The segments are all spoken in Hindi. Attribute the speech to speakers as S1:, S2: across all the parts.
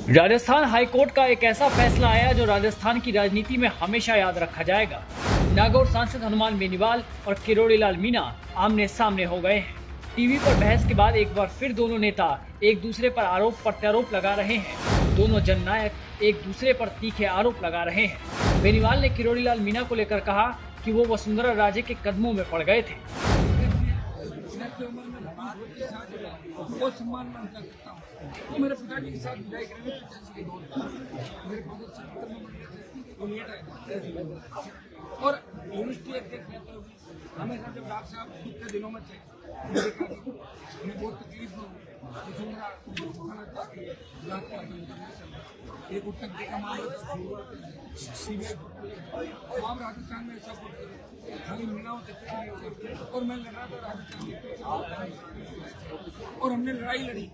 S1: राजस्थान हाईकोर्ट का एक ऐसा फैसला आया जो राजस्थान की राजनीति में हमेशा याद रखा जाएगा। नागौर सांसद हनुमान बेनीवाल और किरोड़ी लाल मीणा आमने सामने हो गए हैं। टीवी पर बहस के बाद एक बार फिर दोनों नेता एक दूसरे पर आरोप प्रत्यारोप लगा रहे हैं। दोनों जननायक एक दूसरे पर तीखे आरोप लगा रहे हैं। बेनीवाल ने किरोड़ी लाल मीणा को लेकर कहा कि वो वसुंधरा राजे के कदमों में पड़ गए थे।
S2: वो सम्मान मैं उनका करता हूँ। तो मेरे पिताजी के साथ विदाई करने में 85 के दौर था। मेरे फादर 77 में बने थे, और यूनिवर्सिटी अध्यक्ष रहते हुए हमेशा जब डॉक्टर साहब दुख के दिनों में थे, उन्हें बहुत तकलीफ हुई। एक उत्तर का मामला सीबीआई तमाम राजस्थान में ऐसा खाली मीणा और मैं लड़ा था राजस्थान और हमने लड़ाई लड़ी,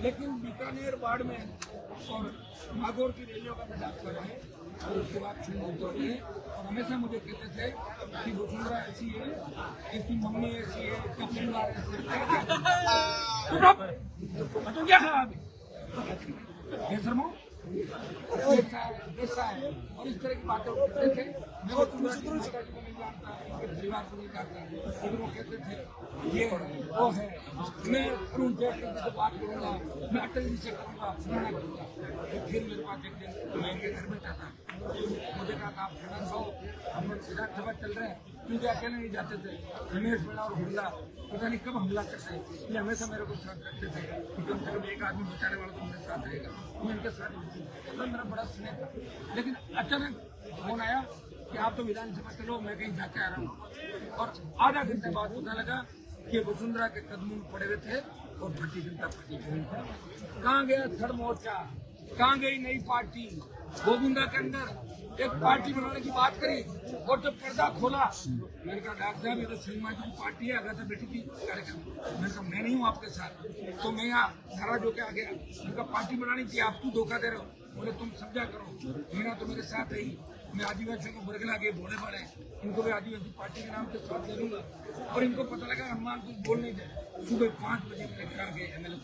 S2: लेकिन बीकानेर वार्ड में और नागौर की रैलियों का मैं डॉक्टर है और उसके बाद चुनाव हो रही है। और हमेशा मुझे कहते थे कि वसुंधरा ऐसी है, इसकी मम्मी ऐसी है, इसका परिवार ऐसी है। तो क्या खराब है शर्मा ऐसा है और इस तरह की बातें करते थे। मैं वसुंधरा जी को नहीं जानता, परिवार को नहीं जानता, लेकिन वो कहते थे ये वो है। मैं अरुण जेटली से बात करूंगा, मैं अटल जी से करूंगा, फलाना करूंगा। फिर मेरे पास एक दिन मैं इनके घर में था, मुझे कहा आप खाना खाओ, हम लोग विधानसभा चल रहे हैं, क्योंकि अकेले नहीं जाते थे। रमेश मीणा और हुल्ला पता नहीं कब हमला करते हैं, इसलिए हमेशा मेरे को साथ रखते थे कि कम से कम एक आदमी बचाने वाला तो मेरे साथ रहेगा। मैं इनके साथ तो मेरा बड़ा स्नेह था, लेकिन अचानक फोन आया कि आप तो विधानसभा चलो, मैं कहीं जाके आ रहा हूँ। और आधा घंटे बाद पता लगा कि वसुंधरा के कदमों में पड़े हुए थे और भारतीय जनता पार्टी ज्वाइन कर। कहाँ गया थर्ड मोर्चा, कहाँ गई नई पार्टी? गोविंदा के अंदर एक पार्टी बनाने की बात करी और जब पर्दा खोला, मैंने कहा डॉक्टर साहब ये तो सलमा जी की पार्टी है। अगर बैठी थी कार्यक्रम, मैंने कहा मैं नहीं हूँ आपके साथ, तो मैं यहाँ नाराज होकर आ गया। उनका पार्टी बनानी थी, आप क्यों धोखा दे रहे हो? बोले तुम समझा करो, मीणा तो मेरे साथ रही, मैं आदिवासियों को बरगला के बोले पड़े, इनको भी आदिवासी पार्टी के नाम के साथ दे दूंगा। और इनको पता लगा हनुमान कुछ बोल नहीं दे। सुबह 5 बजे मेरे घर गए एमएलए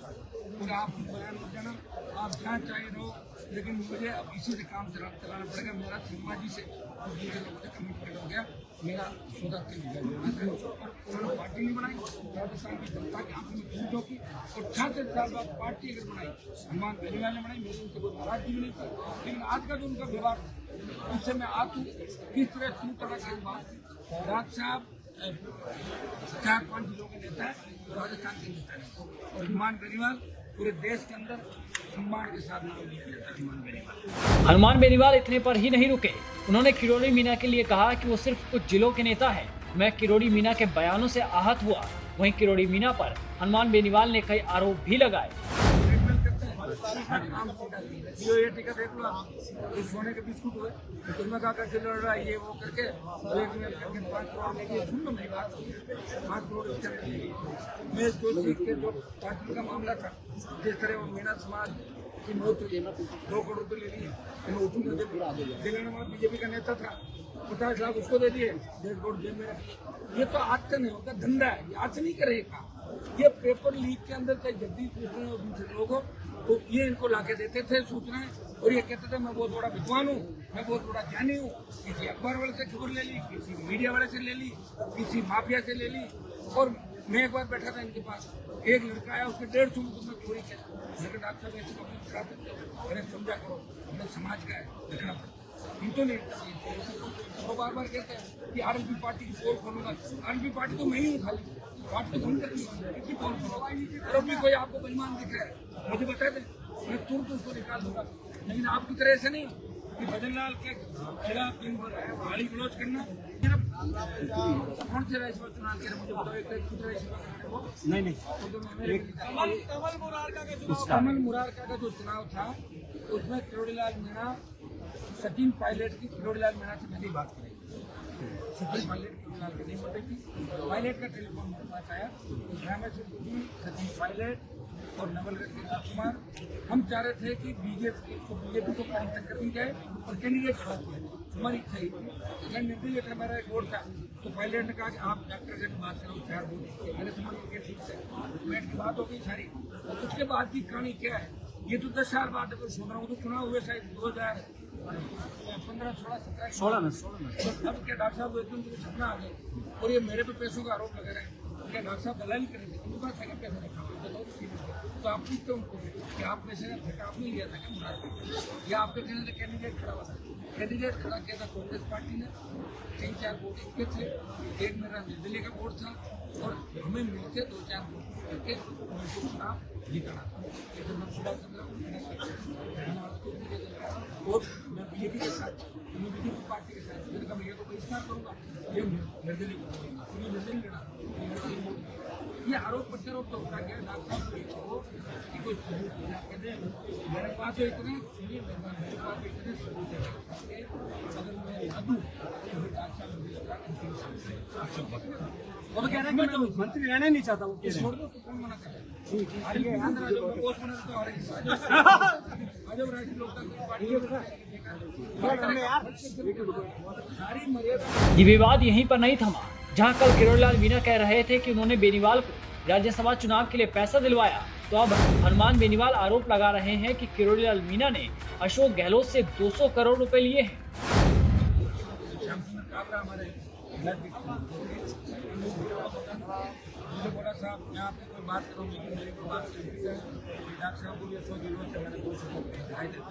S2: बोले आप बयान मत जाना, आप जहाँ चाहे रहो, लेकिन मुझे अब इसी से काम चलाना पड़ेगा। मेरा शर्मा जी से और दूसरे लोगों से कमिटमेंट हो गया, मेरा सौदा उन्होंने पार्टी नहीं बनाई, राजस्थान की जनता की आंखों में झूठ होगी। और 66 साल बाद पार्टी अगर बनाई, हनुमान बेनीवाल ने बनाई, मेरी उनसे कोई नाराजगी भी नहीं थी। लेकिन आज का जो उनका व्यवहार उससे मैं आज हूँ किस तरह क्यों तरह की बात। राज साहब 4-5 जिलों के नेता है, राजस्थान के नेता है, और हनुमान बेनीवाल पूरे देश के अंदर सम्मान के साथ नाम लिया जाता है।
S1: हनुमान बेनीवाल इतने पर ही नहीं रुके, उन्होंने किरोड़ी मीणा के लिए कहा कि वो सिर्फ कुछ जिलों के नेता है। मैं किरोड़ी मीणा के बयानों से आहत हुआ। वहीं किरोड़ी मीणा पर हनुमान बेनीवाल ने कई आरोप भी लगाए।
S2: ये टिका देख लो, सोने के बिस्कुट हुए, उसमें कहा कर लड़ रहा है ये वो करके 5 करोड़ सुन लो मेरी बात, 5 करोड़ मैं जो सीख के जो पार्टी का मामला था, जिस तरह वो मीणा समाज की मौत हुई, 2 करोड़ रुपये ले लिए, मैं उठूंगा दिलाने वाला बीजेपी का नेता था, 50 लाख उसको दे दिए, 1.5 करोड़ जेल में रखी। ये तो आज से नहीं होगा, धंधा है, आज से नहीं करेगा। ये पेपर लीक के अंदर चाहे जगदीश कृष्ण और दूसरे लोगों तो ये इनको लाके देते थे सूचनाएं, और ये कहते थे मैं बहुत बड़ा विद्वान हूँ, मैं बहुत बड़ा ज्ञानी हूँ। किसी अखबार वाले से खबर ले ली, किसी मीडिया वाले से ले ली, किसी माफिया से ले ली। और मैं एक बार बैठा था इनके पास, एक लड़का आया, उसके 150 रुपये में चोरी किया। लेकिन डॉक्टर साहब ऐसे पब्लिक खराब है, मैंने समझा करो, हमने समाज का है, देखना पड़ता, हम तो नहीं। वो बार बार कहते हैं कि आरएलपी पार्टी की पोल खोलूंगा। आरएलपी पार्टी तो मैं ही हूँ, खाली पार्टी तो हम करती किसी पोल खोलो। और अभी कोई आपको बेईमान दिख रहा है, मुझे बता दें, मैं तुरंत उसको निकाल दूंगा। लेकिन आपकी तरह ऐसे नहीं कि भजनलाल के खिलाफ गाली गलौज करना। कौन से राज्यसभा चुनाव के मुझे बताओ, एक नहीं कमल मुरारका का जो चुनाव था, उसमें किरोड़ी लाल मीणा सचिन पायलट की किरोड़ी लाल मीणा से मैंने बात करी। सचिन पायलट किरोड़ी लाल की नहीं बोले थी, पायलट का टेलीफोन मेरे पास आया, सचिन पायलट और नवलरत्न कुमार, हम चाह रहे थे कि बीजेपी को पार्टी टक्कर दी जाए और कैंडिडेट खड़ा किया। हमारी इच्छा ही थी। मैं निर्णय लेकर मेरा एक वोट था, तो पायलट ने कहा कि आप डॉक्टर से बात करो, 4 वोट। मैंने समझ लिया ठीक है, बैठ की बात हो गई सारी। उसके बाद की कहानी क्या है, ये तो 10 साल बाद अगर सुन रहा हूँ तो चुनाव हुए शायद 2015, 16, 17 में। अब क्या डॉक्टर साहब को एकदम मुझे सपना आ गया और ये मेरे पे पैसों का आरोप लगा रहे हैं। क्या डॉक्टर साहब दलाली करेंगे? उनके पास है पैसा रखा हुआ तो आप पूछते उनको कि आप पैसे का ठेका आपने लिया था क्या मुराद, या आपके कहने से कैंडिडेट खड़ा हुआ था? कैंडिडेट खड़ा किया था कांग्रेस पार्टी ने, 3-4 वोट इनके थे, एक मेरा दिल्ली का वोट था और हमें मिलते 2-4 वोट करके उनको चुनाव जीतना था। और मैं बीजेपी के साथ, मैं बीजेपी पार्टी के साथ मैंने कहा भैया को बहिष्कार करूँगा, ये निर्दलीय निर्दलीय लड़ा। ये आरोप प्रत्यारोप तो उठा गया डॉक्टर साहब को कि कोई सबूत कहते हैं मेरे पास इतने सुनिए मेरे पास इतने सबूत है अगर मैं ना दूँ तो डॉक्टर साहब मुझे लगा वो तो कह रहे हैं कि मैं मंत्री रहना ही नहीं चाहता हूँ, छोड़ दो तो कौन मना कर
S1: ये विवाद यहीं पर नहीं थमा, जहां कल किरोड़ीलाल मीणा कह रहे थे कि उन्होंने बेनीवाल को राज्यसभा चुनाव के लिए पैसा दिलवाया, तो अब हनुमान बेनीवाल आरोप लगा रहे हैं कि किरोड़ीलाल मीणा ने अशोक गहलोत से 200 करोड़ रुपए लिए हैं।
S2: मुझे बोला साहब मैं आपसे कोई बात करूँ लेकिन मेरी कोई बात नहीं है। डॉक्टर साहब बोलिए 100 किलो से मैंने 200 को दिखाई देता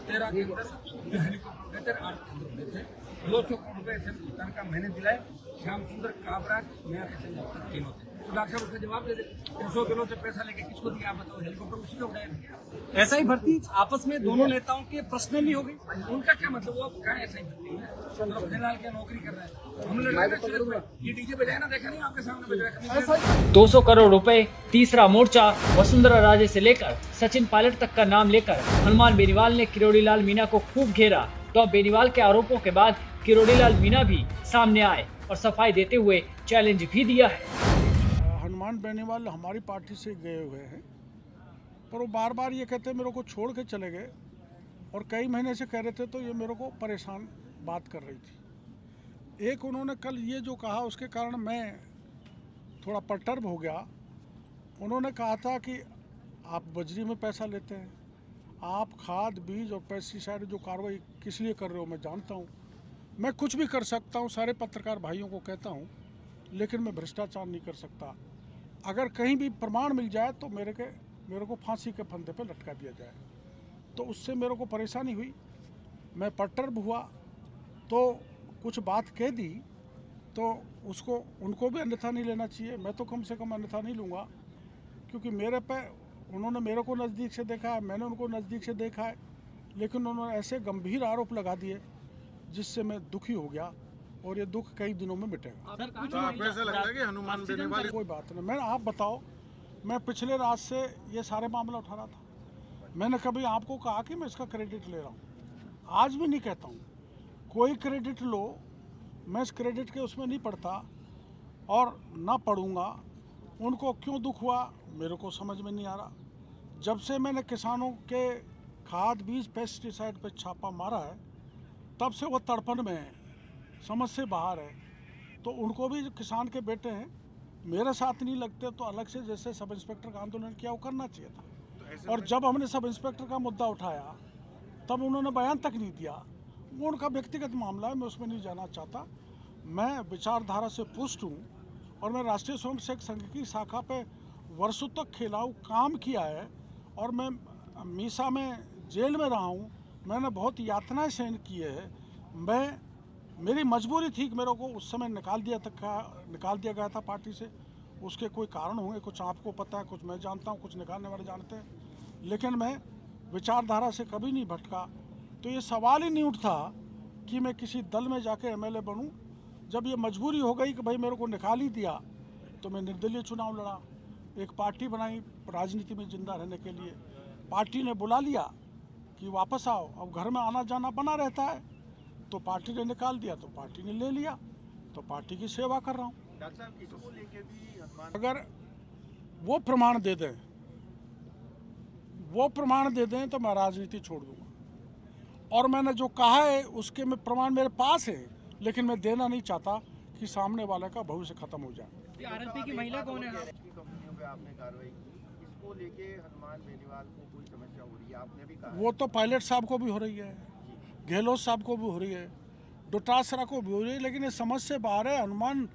S2: 13 के अंदर जो हेलीकॉप्टर देते 8 के अंदर देते 200 करोड़ रुपये ऐसे भुगतान का मैंने दिलाए। श्याम सुंदर काबरा नया कैसे तीनों थे। डॉक्टर साहब उसका जवाब दे दे 200 किलो से पैसा लेके किसको दिया आप बताओ? हेलीकॉप्टर उसी को उड़ाया।
S3: ऐसा ही भर्ती आपस में दोनों नेताओं के पर्सनली हो गई।
S2: उनका क्या मतलब? वो कहाँ ऐसा ही भर्ती है? फिलहाल क्या नौकरी कर रहा है? हम लोग ये डीजे बजाए ना, देखा नहीं आपके सामने बज रहा
S1: 200 करोड़ रुपए, तीसरा मोर्चा, वसुंधरा राजे से लेकर सचिन पायलट तक का नाम लेकर हनुमान बेनीवाल ने किरोड़ीलाल मीणा को खूब घेरा। तो अब बेनीवाल के आरोपों के बाद किरोड़ीलाल मीणा भी सामने आए और सफाई देते हुए चैलेंज भी दिया है।
S4: हनुमान बेनीवाल हमारी पार्टी से गए हुए हैं, पर वो बार बार ये कहते मेरे को छोड़ के चले गए और कई महीने से कह रहे थे, तो ये मेरे को परेशान बात कर रही थी। एक उन्होंने कल ये जो कहा उसके कारण मैं थोड़ा परटर्ब हो गया। उन्होंने कहा था कि आप बजरी में पैसा लेते हैं, आप खाद बीज और पेस्टिसाइड जो कार्रवाई किस लिए कर रहे हो मैं जानता हूँ, मैं कुछ भी कर सकता हूँ, सारे पत्रकार भाइयों को कहता हूँ, लेकिन मैं भ्रष्टाचार नहीं कर सकता। अगर कहीं भी प्रमाण मिल जाए तो मेरे को फांसी के फंदे पे लटका दिया जाए। तो उससे मेरे को परेशानी हुई, मैं परटर्ब हुआ, तो कुछ बात कह दी, तो उसको उनको भी अन्यथा नहीं लेना चाहिए। मैं तो कम से कम अन्यथा नहीं लूँगा, क्योंकि उन्होंने मेरे को नज़दीक से देखा है, मैंने उनको नज़दीक से देखा है, लेकिन उन्होंने ऐसे गंभीर आरोप लगा दिए जिससे मैं दुखी हो गया और ये दुख कई दिनों में मिटेगा।
S5: तो ऐसा लगता है कि हनुमान बेनीवाल
S4: कोई बात नहीं। मैं आप बताओ, मैं पिछले रात से ये सारे मामला उठा रहा था। मैंने कभी आपको कहा कि मैं इसका क्रेडिट ले रहा हूँ? आज भी नहीं कहता हूँ। कोई क्रेडिट लो, मैं इस क्रेडिट के उसमें नहीं पढ़ता और ना पढ़ूँगा। उनको क्यों दुख हुआ मेरे को समझ में नहीं आ रहा। जब से मैंने किसानों के खाद बीज पेस्टिसाइड पे छापा मारा है, तब से वो तड़पन में है, समझ से बाहर है। तो उनको भी किसान के बेटे हैं, मेरे साथ नहीं लगते तो अलग से जैसे सब इंस्पेक्टर का आंदोलन किया वो करना चाहिए था। और जब हमने सब इंस्पेक्टर का मुद्दा उठाया तब उन्होंने बयान तक नहीं दिया। वो उनका व्यक्तिगत मामला है, मैं उसमें नहीं जाना चाहता। मैं विचारधारा से पुष्ट हूँ और मैं राष्ट्रीय स्वयंसेवक संघ की शाखा पे वर्षों तक खिलाऊ काम किया है और मैं मीसा में जेल में रहा हूँ। मैंने बहुत यातनाएं सहन की है। मेरी मजबूरी थी कि मेरे को उस समय निकाल दिया गया था पार्टी से। उसके कोई कारण होंगे, कुछ आपको पता है, कुछ मैं जानता हूँ, कुछ निकालने वाले जानते हैं, लेकिन मैं विचारधारा से कभी नहीं भटका। तो ये सवाल ही नहीं उठता कि मैं किसी दल में जाके एमएलए बनूं। जब ये मजबूरी हो गई कि भाई मेरे को निकाल ही दिया, तो मैं निर्दलीय चुनाव लड़ा, एक पार्टी बनाई राजनीति में जिंदा रहने के लिए। पार्टी ने बुला लिया कि वापस आओ, अब घर में आना जाना बना रहता है, तो पार्टी ने निकाल दिया, तो पार्टी ने ले लिया, तो पार्टी की सेवा कर रहा हूँ। अगर वो प्रमाण दे दें तो मैं राजनीति छोड़ दूंगा। और मैंने जो कहा है उसके में प्रमाण मेरे पास है, लेकिन मैं देना नहीं चाहता कि सामने वाले का भविष्य खत्म हो जाए।
S3: आरएलपी की महिला कौन है?
S6: को लेके हनुमान बेनीवाल को कोई समस्या हो रही है, आपने भी कहा
S4: वो तो पायलट साहब को भी हो रही है, गहलोत साहब को भी हो रही है, डोटासरा को भी हो रही है, लेकिन ये समझ से बाहर है हनुमान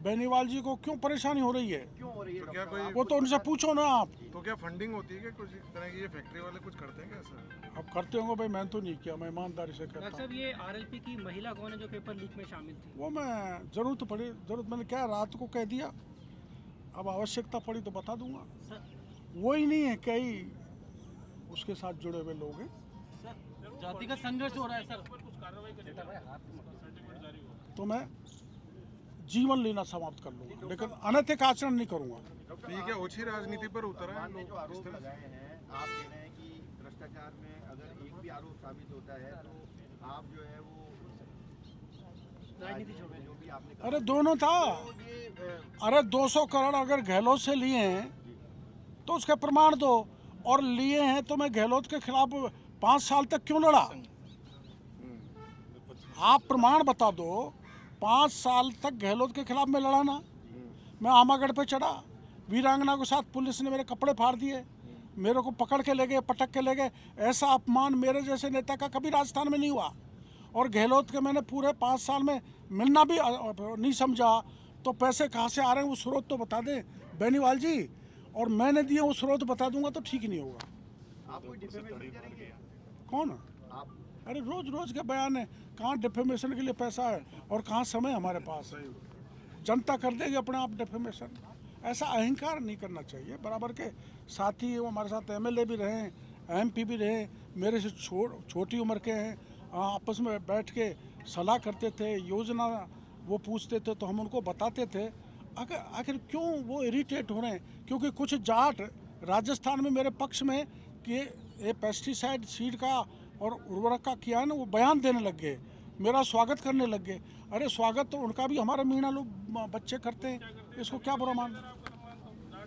S4: बेनीवाल जी को क्यों परेशानी हो रही है।
S6: क्यों हो रही है
S5: तो क्या
S6: डॉक्टर?
S5: कोई
S4: वो तो उनसे पूछो ना आप।
S5: तो क्या फंडिंग होती है कि कुछ इस तरह की ये फैक्ट्री वाले कुछ करते हैं क्या सर?
S4: अब करते होंगे भाई, मैंने तो नहीं किया, मैं ईमानदारी से कहता
S3: डॉक्टर
S4: हूँ।
S3: साहब ये आरएलपी की महिला कौन है जो पेपर लीक में शामिल थी?
S4: वो मैं जरूरत पड़ी, जरूरत मैंने क्या रात को कह दिया, अब आवश्यकता पड़ी तो बता दूंगा। वो ही नहीं है, कई उसके साथ जुड़े हुए लोग हैं।
S3: जातिगत संघर्ष हो रहा है सर।
S4: तो मैं जीवन लेना समाप्त कर लूंगा, लेकिन अनैतिक आचरण नहीं करूंगा।
S5: तो ये क्या ओछी राजनीति पर उतर है
S6: आपने जो
S5: लोग इस
S6: आरोप
S5: तरह से?
S6: लगाए हैं, आप कह रहे हैं कि भ्रष्टाचार में अगर एक भी आरोप साबित होता है तो आप जो है वो राजनीति छोड़, जो भी आपने कहा
S4: अरे दोनों था।
S6: तो ये
S4: अरे 200 करोड़ अगर गहलोत से लिए हैं तो उसके प्रमाण दो, और लिए हैं तो मैं गहलोत के खिलाफ 5 साल तक क्यों लड़ा? आप प्रमाण बता दो। 5 साल तक गहलोत के खिलाफ मैं लड़ा ना। मैं आमागढ़ पे चढ़ा, वीरांगना के साथ पुलिस ने मेरे कपड़े फाड़ दिए, मेरे को पकड़ के ले गए, पटक के ले गए। ऐसा अपमान मेरे जैसे नेता का कभी राजस्थान में नहीं हुआ। और गहलोत के मैंने पूरे 5 साल में मिलना भी नहीं समझा। तो पैसे कहाँ से आ रहे हैं वो स्रोत तो बता दें बेनीवाल जी, और मैंने दिए वो स्रोत बता दूंगा तो ठीक नहीं होगा।
S6: आप कोई डिफेमेशन करेंगे?
S4: कौन?
S6: आप
S4: अरे रोज रोज के बयान है, कहाँ डिफेमेशन के लिए पैसा है और कहाँ समय हमारे पास है। जनता कर देगी अपने आप डिफेमेशन। ऐसा अहंकार नहीं करना चाहिए। बराबर के साथी वो हमारे साथ एमएलए भी रहे, एमपी भी रहे, मेरे से छोटी उम्र के हैं, आपस में बैठ के सलाह करते थे, योजना वो पूछते थे तो हम उनको बताते थे। आखिर क्यों वो इरिटेट हो रहे हैं? क्योंकि कुछ जाट राजस्थान में मेरे पक्ष में कि ये पेस्टिसाइड सीड का और उर्वरक का किया है ना, वो बयान देने लग गए, मेरा स्वागत करने लग गए। अरे स्वागत तो उनका भी हमारे मीणा लोग बच्चे करते हैं, इसको क्या बुरा मान?